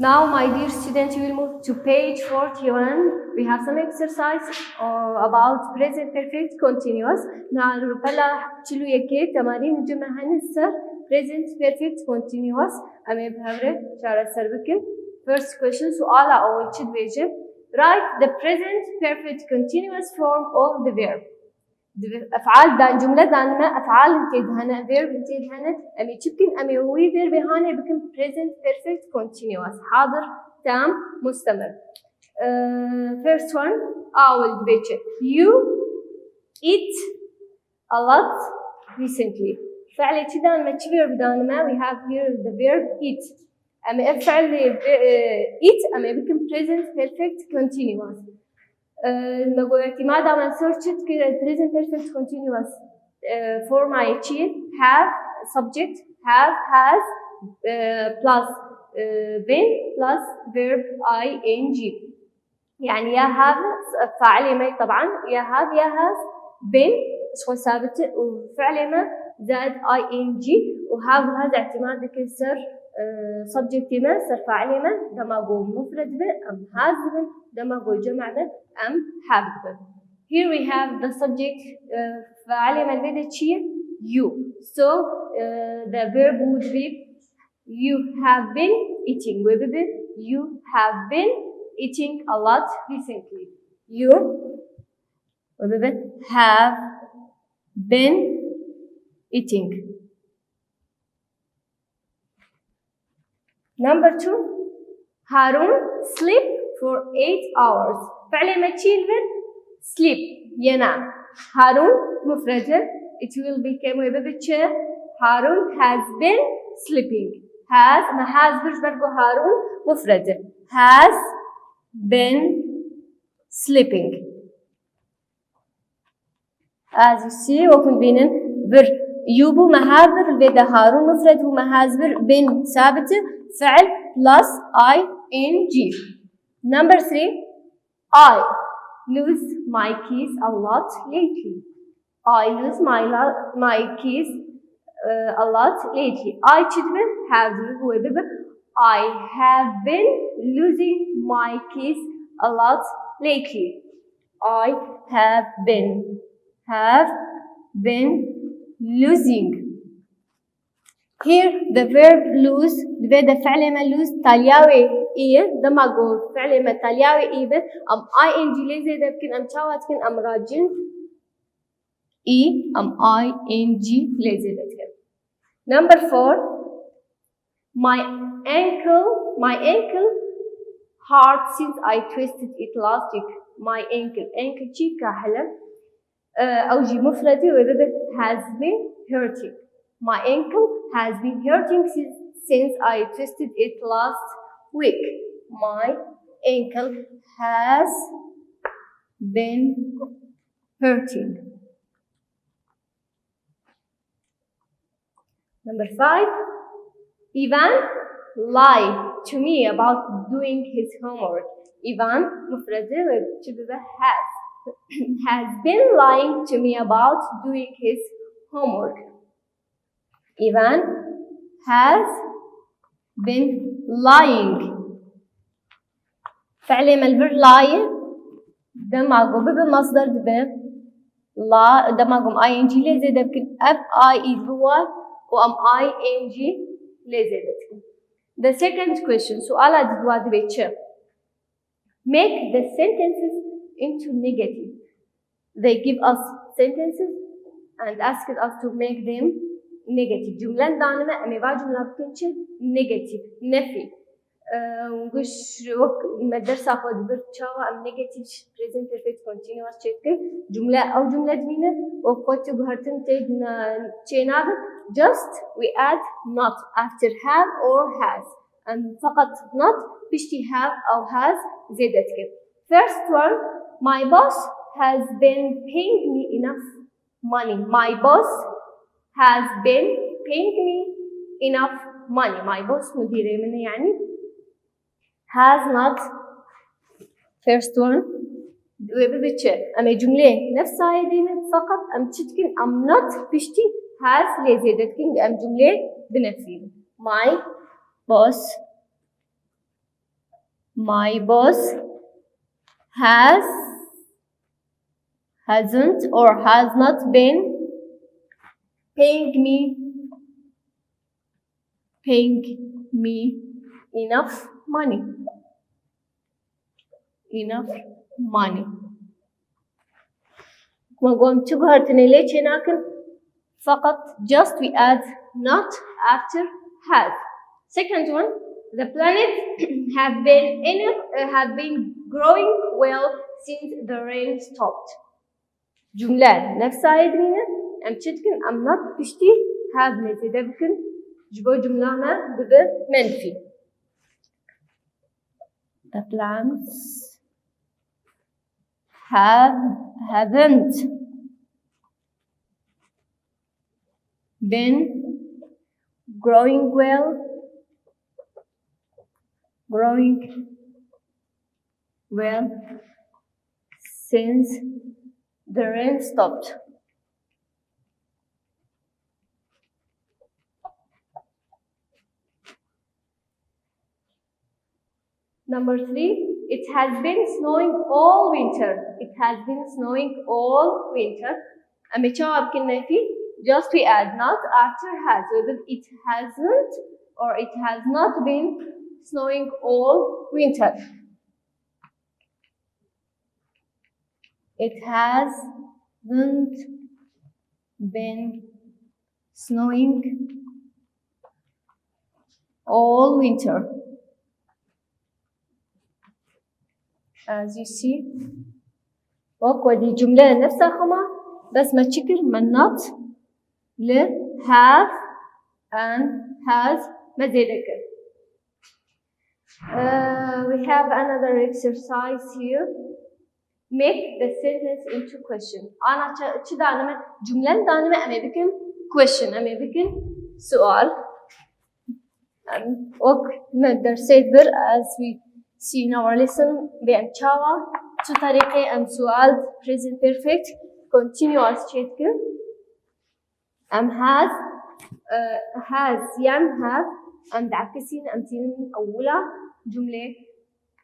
Now, my dear students, we will move to page 41. We have some exercise about present perfect continuous. نعرف بلا شلو يكيد تمارين جمع هنسر present perfect continuous. أمي بهبرة شارع سربكة. First question سؤال أول شد بيجي. Write the present perfect continuous form of the verb. أفعال دان جملة دان ما أفعال انتيد هنا verb انتيد هنا أمي تبكن أمي هوي verb هنا بكن present perfect continuous حاضر تام مستمر. First one أول بيجي you eat a lot recently. فعل كذا ما verb دان ما we have here the verb eat. أمي أفعل eat أمي بكن present perfect continuous. نقول اعتماد على searched present perfect continuous for my child have subject have has plus been plus verb ing يعني يا have فاعل ما طبعا يا have يا has been شو ثابت وفعل ما زائد ing وهاف هذا اعتماد كسر subject ما صار فاعل ما دماغه مفرد به أم has به دماغه جمع به أم have به. Here we have the subject فاعل ما البدء شيء you. So the verb would be you have been eating. وبدء you have been eating a lot recently. You وبدء have been eating. Number 2, Harun sleep for 8 hours. فعل ما children sleep ينام. Harun مفرد. It will become وببتشة. Harun has been sleeping. Has ما has برجع Harun مفرد. Has been sleeping. As you see وكن بينن بر يوبو مهابر بدا هارون مفرد ومهازبر بين ثابت فعل plus ing. Number 3, I lose my keys a lot lately. I lose my keys a lot lately. I have I have been losing my keys a lot lately. I have been losing. Here the verb lose بدا فعل ما lose تالياوي إيه دماغو فعل ما تالياوي إيه بس أم ing ليزي ده بكن أم شاوات كن أم راجل إيه أم ing ليزي ده بكن. Number 4, my ankle hurt since I twisted it last week. My ankle شي كحلم أوجي مفردي وبدأ has been hurting. My ankle has been hurting since I twisted it last week. My ankle has been hurting. Number 5, Ivan lied to me about doing his homework. Ivan مفردي وبتشبه has been lying to me about doing his homework. Ivan has been lying. فعل ملبر lie دماغه بمصدر دبه لا دماغهم ing لازم يمكن I هو وام ing لازم يمكن. The second question سؤال أدوات بيتشر. Make the sentences into negative. They give us sentences and ask us to make them negative. جملة دانما أمي با جملة بكنش negative نفي. ونقش وق مدرسة خود برتشاوا أم negative present perfect continuous شكل جملة أو جملة دمينة وقت تجهرتن تجنا تجناب just we add not after have or has and فقط not بشتي have أو has زيادتك. First one, my boss has been paying me enough money. My boss has been paying me enough money. My boss مديري مني يعني has not. First one وببتشة أما جملة نفس هاي فقط أم تشتكين أم not بشتي has لزيادتكين أم جملة بنفسي. My boss My boss hasn't or has not been paying me enough money. وقوم تبهرتني ليش هناك فقط just we add not after has. Second one, the planet have been growing well since the rain stopped. جملة نفسها يدرينا أم تشتكن أم not بشتي have نزيد بكن جبو جملة ما ببر منفي. The plants haven't been growing well since the rain stopped. Number 3, it has been snowing all winter. It has been snowing all winter. أما جواب كنا فيه just we add not after has. Whether it hasn't or it has not been snowing all winter. It hasn't been snowing all winter. As you see, ودي جملة نفسها خما بس ما تشكر من not ل have and has ما زيدك. We have another exercise here. Make the sentence into question. أنا كذا أنا جملة دانمة أمي بكن question أمي بكن سؤال. نقدر سيدبر as we see in our lesson بأن شاوا شو طريقة أم سؤال present perfect continuous شيتكن أم has have أم دعكسين أم تين أولى جملة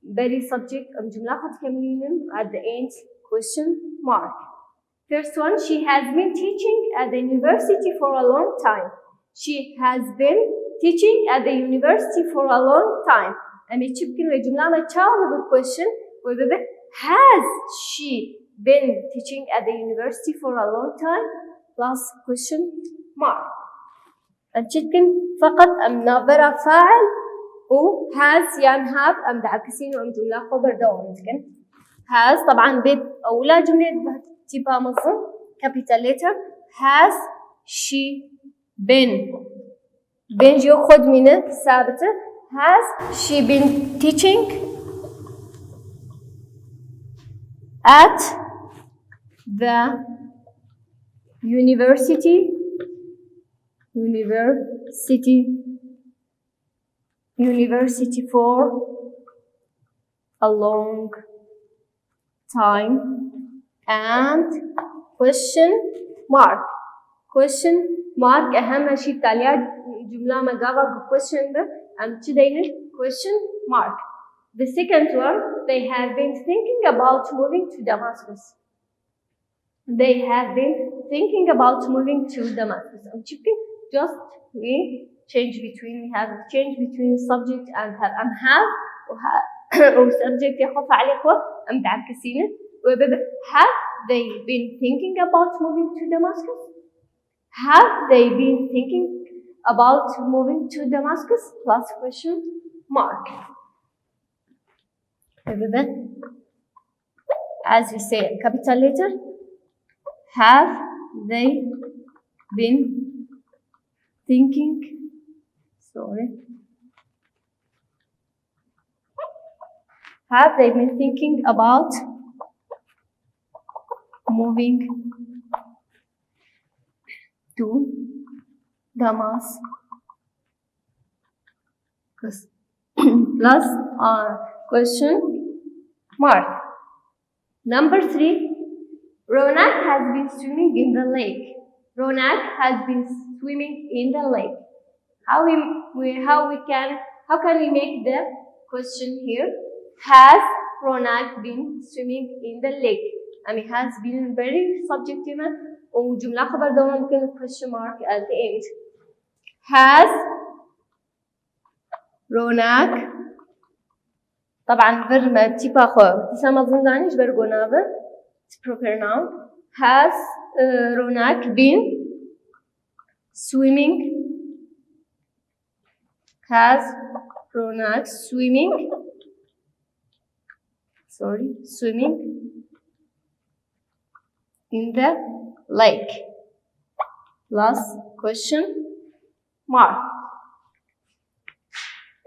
very subject أم جملة خد كملين at the end question mark. First one, she has been teaching at the university for a long time. She has been teaching at the university for a long time. أمي تشبكن وجملة ما تشاور بالquestion وبيبقى has she been teaching at the university for a long time plus question mark. أتشبكن فقط أم نابرة فاعل و has يعني have أم دعكسين وأم جملة خبر دوام تكن has طبعا بيت أولى جملة تبقى مصر capital letter has she been جو خد منه ثابتة has she been teaching at the university for a long time and question mark أهم شيء تاليات جملة مجاوب question ده أم تدين question mark. The second one, they have been thinking about moving to Damascus. I'm checking just we have change between subject and have or subject يخف عليه خو أم بعكسينه have they been thinking about moving to Damascus? Have they been thinking about moving to Damascus? Plus question mark. As we say, capital letter. Have they been thinking? Have they been thinking about moving to Damascus? Plus question mark. Number 3, Ronak has been swimming in the lake. How can we make the question here? has Ronak been swimming in the lake. Has been very subjective وجملة خبر دوام ممكن question mark at the end. Has Ronak طبعا verb تيبا خو تسمى ظندانيش برغونابه proper noun. Has Ronak been swimming? Has Ronak swimming in the lake? Last question mark.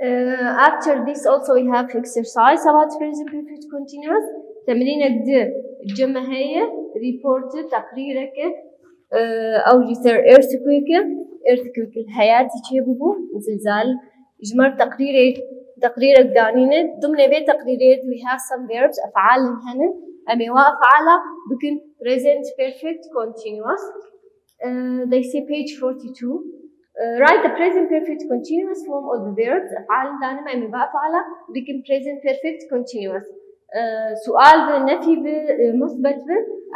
After this also we have exercise about present perfect continuous. تمرين قد الجملة هي reported تقريرك أو جسر earthquake الحياة تشيبه زلزال إجمال تقريرك دانينة ضمن بيت تقريرات we have some verbs أفعال هن وأفعالها بكن present perfect continuous. They say page 42. Write the present perfect continuous form of the verbs أفعال دانما وأفعالها بكن present perfect continuous. سؤال بالنفي بالمثبت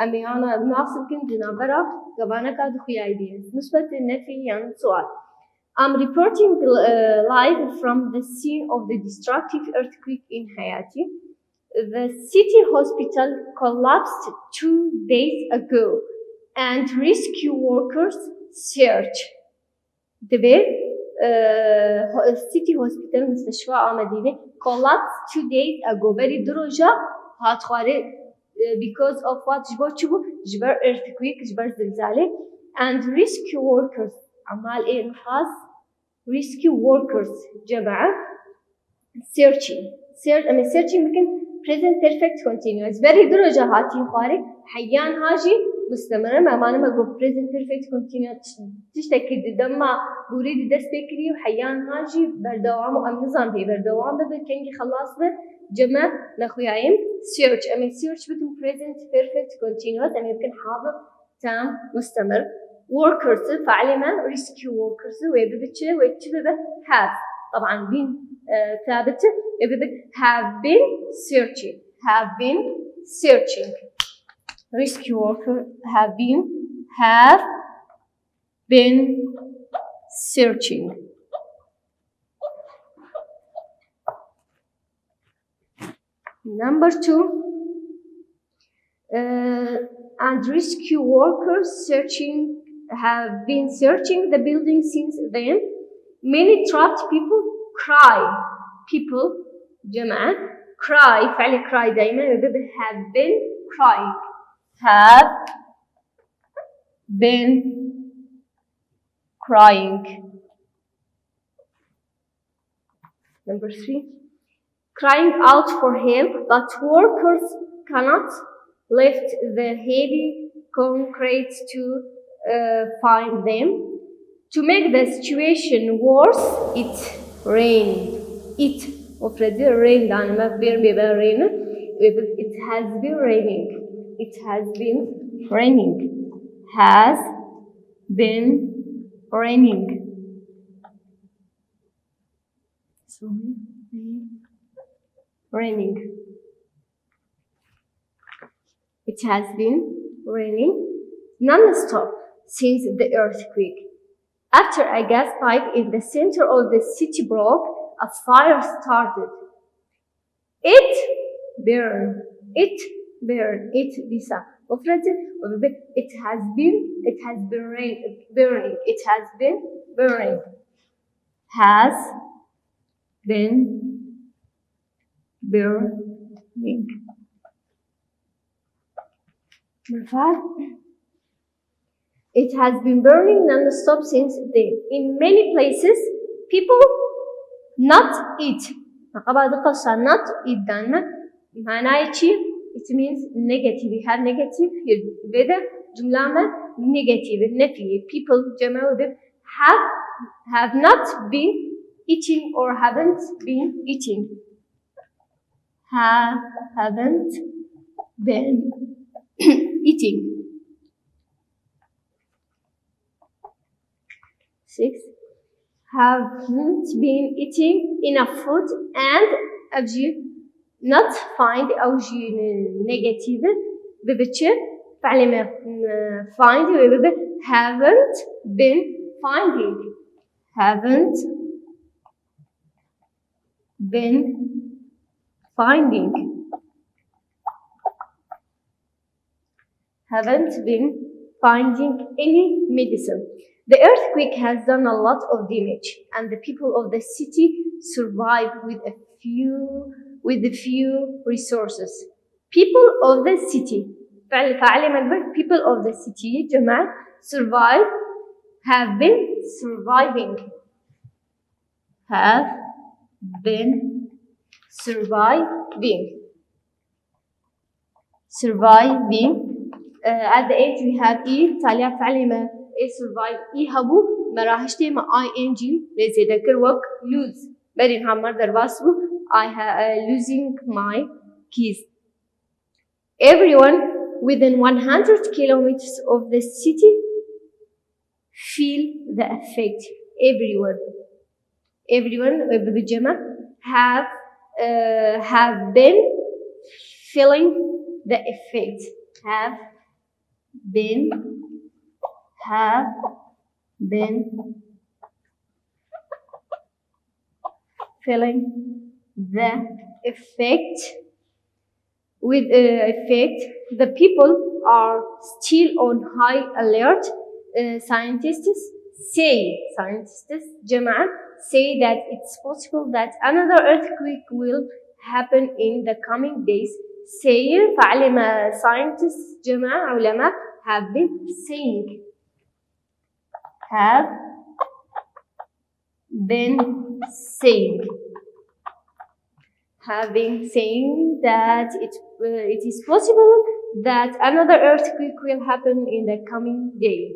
أنا ناقص يمكن نعبره قبانا كاد خياي بيه مثبت النفي يعني سؤال. I'm reporting live from the scene of the destructive earthquake in Haiti. The city hospital collapsed 2 days ago and rescue workers search. The city hospital مستشفى مدينة collapsed 2 days ago. Very درجة هاتخاري because of what جبر earthquake جبر زلزالة and rescue workers عمال إنقاذ rescue workers جماعة searching ممكن present perfect continuous very درجة هاتي خاري حيان هاجي مستمرة ما نقول present perfect continuous تشتكي دما بريد دست بكري وحيان هاجي بردوام وأم نظام بي بردوام بكنجي خلاص جمع نخويايم search search بكم present perfect continuous يمكن حاضر تام مستمر workers فعلما rescue workers ويبتشبه have طبعا been ثابت have been searching rescue workers have been searching. Number 2 and rescue workers have been searching the building since then. Many trapped people cry. جماعة cry فعل cry دايما have been crying. Number 3 crying out for help, but workers cannot lift the heavy concrete to find them. To make the situation worse, it rained. It rained it has been raining. It has been raining non-stop since the earthquake. After a gas pipe in the center of the city broke, a fire started. It burned. It has been burning. It has been burning non-stop since then. In many places, people not eat. Not eat it means negative. We have negative here. Whether jumla negative. People have not been eating or haven't been eating. Haven't been eating. 6 haven't been eating enough food and not find أو جي negative ببتشر فعل ما find haven't been finding haven't been finding haven't been finding any medicine. The earthquake has done a lot of damage, and the people of the city survive with a few resources. People of the city فعل مجبر people of the city جماعة survive have been surviving at the end we have تالية فعل ما survive هبو ما راح مع ing لازم ذكر وقت lose برين هم مرة درباسو losing my keys. Everyone within 100 kilometers of the city feel the effect. Everyone بالجمع have been feeling the effect. Have been feeling the effect. With effect, the people are still on high alert. Scientists جماعة say that it's possible that another earthquake will happen in the coming days. فعل ما scientists جماعة علماء have been saying that it is possible that another earthquake will happen in the coming day.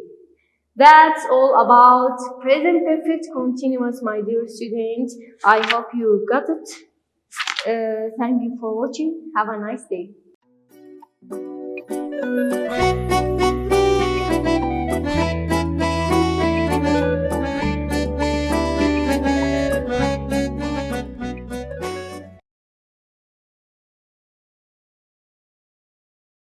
That's all about present perfect continuous, my dear students. I hope you got it. Thank you for watching. Have a nice day.